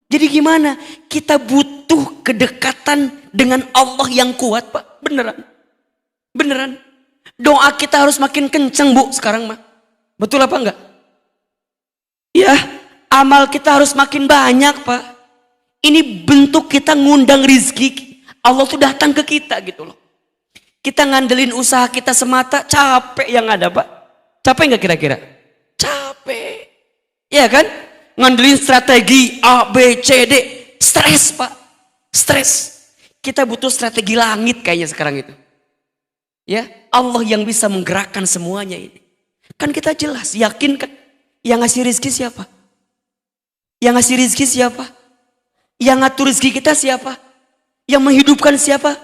Jadi gimana? Kita butuh kedekatan dengan Allah yang kuat, Pak. Beneran. Beneran. Doa kita harus makin kenceng, Bu, sekarang mah. Betul apa enggak? Ya, amal kita harus makin banyak, Pak. Ini bentuk kita ngundang rizki. Allah tuh datang ke kita gitu loh. Kita ngandelin usaha kita semata, capek yang ada, Pak. Capek nggak kira-kira? Capek. Ya kan? Ngandelin strategi A, B, C, D. Stres, Pak. Stres. Kita butuh strategi langit kayaknya sekarang itu. Ya, Allah yang bisa menggerakkan semuanya ini. Kan kita jelas, yakin kan? Yang ngasih rizki siapa? Yang ngasih rizki siapa? Yang ngatur rizki kita siapa? Yang menghidupkan siapa?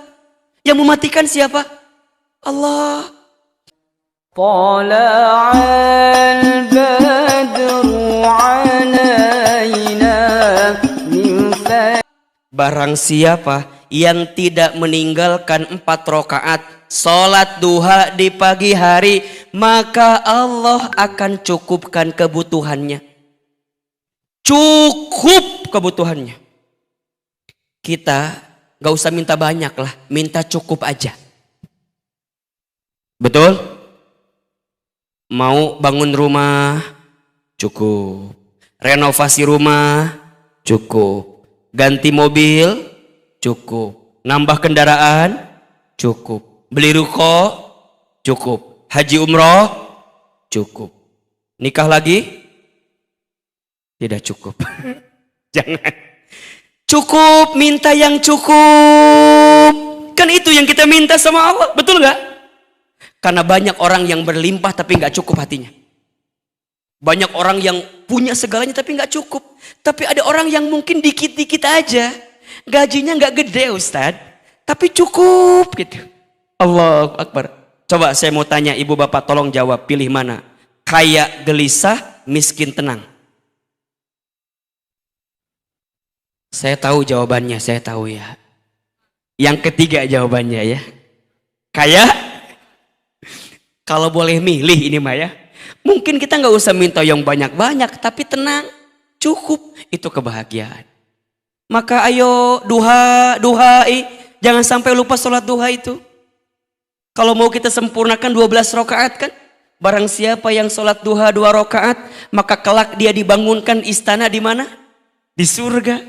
Yang mematikan siapa? Allah. Tala'al badru alaina min Barang siapa yang tidak meninggalkan 4 rakaat sholat duha di pagi hari, maka Allah akan cukupkan kebutuhannya. Cukup kebutuhannya. Kita gak usah minta banyak lah, minta cukup aja. Betul? Mau bangun rumah, cukup. Renovasi rumah, cukup. Ganti mobil, cukup. Nambah kendaraan, cukup. Beli ruko, cukup. Haji umroh, cukup. Nikah lagi, tidak cukup. Jangan. Cukup, minta yang cukup. Kan itu yang kita minta sama Allah, betul gak? Karena banyak orang yang berlimpah tapi gak cukup hatinya. Banyak orang yang punya segalanya tapi gak cukup. Tapi ada orang yang mungkin dikit-dikit aja. Gajinya gak gede, Ustadz, tapi cukup gitu. Allahu Akbar. Coba saya mau tanya ibu bapak, tolong jawab, pilih mana? Kaya gelisah, miskin tenang. Saya tahu jawabannya, saya tahu ya. Yang ketiga jawabannya ya. Kaya. Kalau boleh milih ini mah ya. Mungkin kita nggak usah minta yang banyak-banyak, tapi tenang, cukup, itu kebahagiaan. Maka ayo duhai, jangan sampai lupa sholat duha itu. Kalau mau kita sempurnakan 12 rakaat kan, barang siapa yang sholat duha 2 rakaat, maka kelak dia dibangunkan istana di mana? Di surga.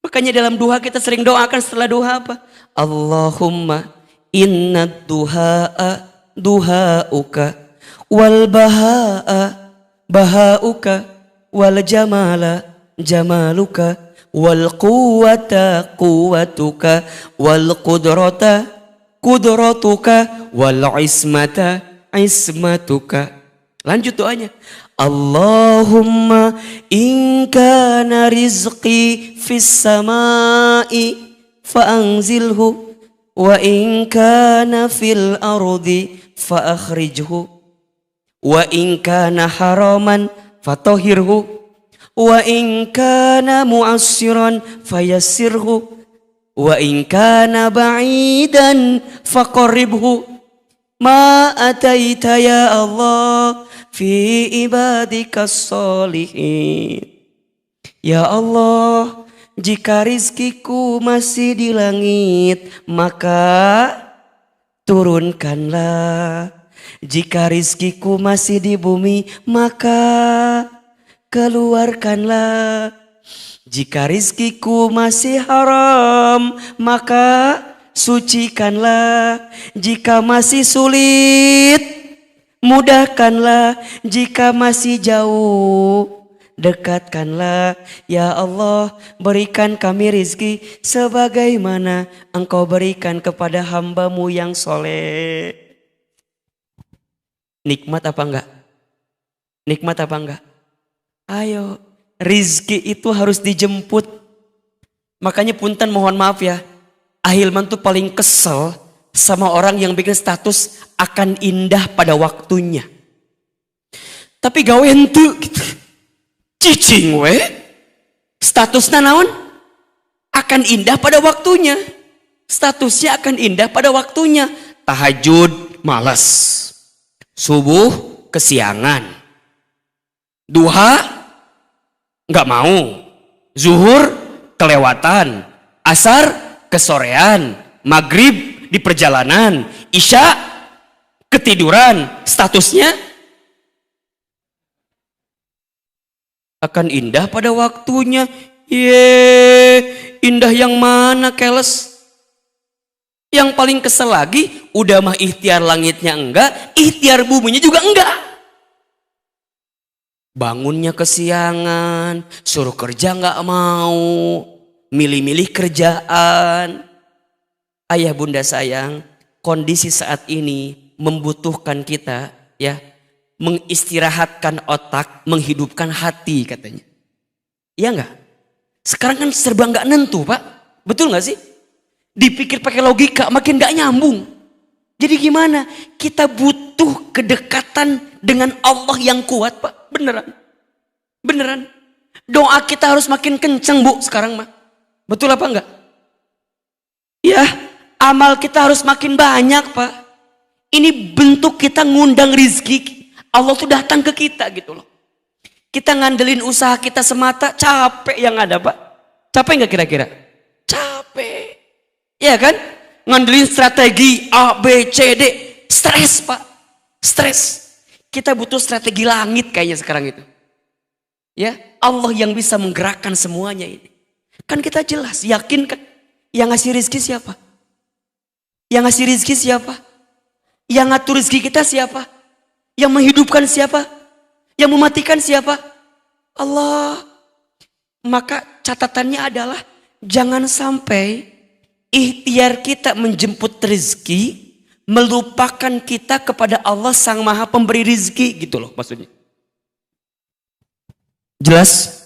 Makanya dalam duha kita sering doakan setelah duha apa? Allahumma inna duha'a duha'uka wal baha'a baha'uka wal jamala jamaluka wal quwwata quwwatuka wal qudrata qudratuka wal ismata ismatuka. Lanjut doanya. Allahumma in kana rizqi fis samai fa anzilhu wa in kana fil ardi fa akhrijhu wa in kana haraman fatahhirhu wa in kana mu'assiran fayassirhu wa in kana ba'idan faqarribhu ma ataita ya Allah fi ibadikas sholihin. Ya Allah, jika rizkiku masih di langit, maka turunkanlah. Jika rizkiku masih di bumi, maka keluarkanlah. Jika rizkiku masih haram, maka sucikanlah. Jika masih sulit, mudahkanlah. Jika masih jauh, dekatkanlah. Ya Allah, berikan kami rizki sebagaimana Engkau berikan kepada hamba-Mu yang soleh. Nikmat apa enggak? Nikmat apa enggak? Ayo, rizki itu harus dijemput. Makanya punten mohon maaf ya, Ahilman tuh paling kesel sama orang yang bikin status akan indah pada waktunya. Tapi gawe henteu gitu. Cicing we. Statusnya naon? Akan indah pada waktunya. Statusnya akan indah pada waktunya. Tahajud malas. Subuh kesiangan. Duha nggak mau. Zuhur kelewatan, asar kesorean, maghrib di perjalanan, isya ketiduran, statusnya akan indah pada waktunya. Indah yang mana keles? Yang paling kesel lagi, udah mah ikhtiar langitnya enggak, ikhtiar buminya juga enggak. Bangunnya kesiangan, suruh kerja enggak mau, milih-milih kerjaan. Ayah bunda sayang, kondisi saat ini membutuhkan kita ya mengistirahatkan otak, menghidupkan hati katanya. Iya enggak? Sekarang kan serba enggak nentu Pak, betul enggak sih? Dipikir pakai logika makin enggak nyambung. Jadi gimana? Kita butuh kedekatan dengan Allah yang kuat Pak. Beneran. Beneran. Doa kita harus makin kenceng Bu sekarang mah. Betul apa enggak? Ya, amal kita harus makin banyak Pak. Ini bentuk kita ngundang rizki. Allah tuh datang ke kita gitu loh. Kita ngandelin usaha kita semata, capek yang ada Pak. Capek enggak kira-kira? Capek. Iya kan? Ngandelin strategi A, B, C, D. Stres Pak. Stres. Kita butuh strategi langit kayaknya sekarang itu. Ya, Allah yang bisa menggerakkan semuanya ini. Kan kita jelas, yakin kan? Yang ngasih rizki siapa? Yang ngasih rizki siapa? Yang ngatur rizki kita siapa? Yang menghidupkan siapa? Yang mematikan siapa? Allah. Maka catatannya adalah jangan sampai ikhtiar kita menjemput rizki melupakan kita kepada Allah sang maha pemberi rizki gitu loh maksudnya. Jelas?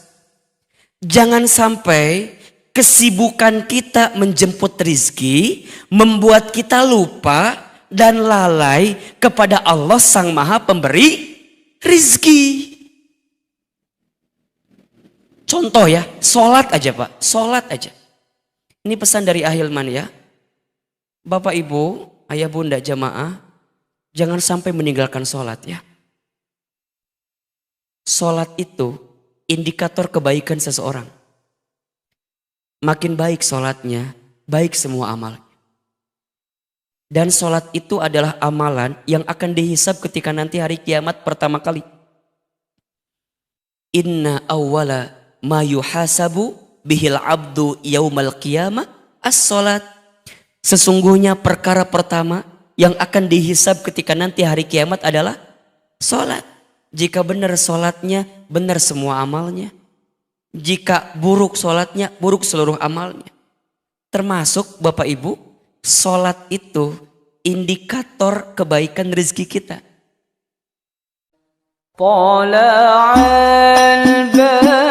Jangan sampai kesibukan kita menjemput rizki membuat kita lupa dan lalai kepada Allah sang maha pemberi rizki. Contoh ya, sholat aja Pak, sholat aja. Ini pesan dari Ahilman ya. Bapak Ibu, ayah bunda jamaah, jangan sampai meninggalkan sholat ya. Sholat itu indikator kebaikan seseorang. Makin baik sholatnya, baik semua amalnya. Dan sholat itu adalah amalan yang akan dihisab ketika nanti hari kiamat pertama kali. Inna awwala ma yuhasabu bihil abdu yaumal qiyamah as-sholat. Sesungguhnya perkara pertama yang akan dihisab ketika nanti hari kiamat adalah sholat. Jika benar sholatnya, benar semua amalnya. Jika buruk sholatnya, buruk seluruh amalnya. Termasuk Bapak Ibu, sholat itu indikator kebaikan rezeki kita. طلع البدر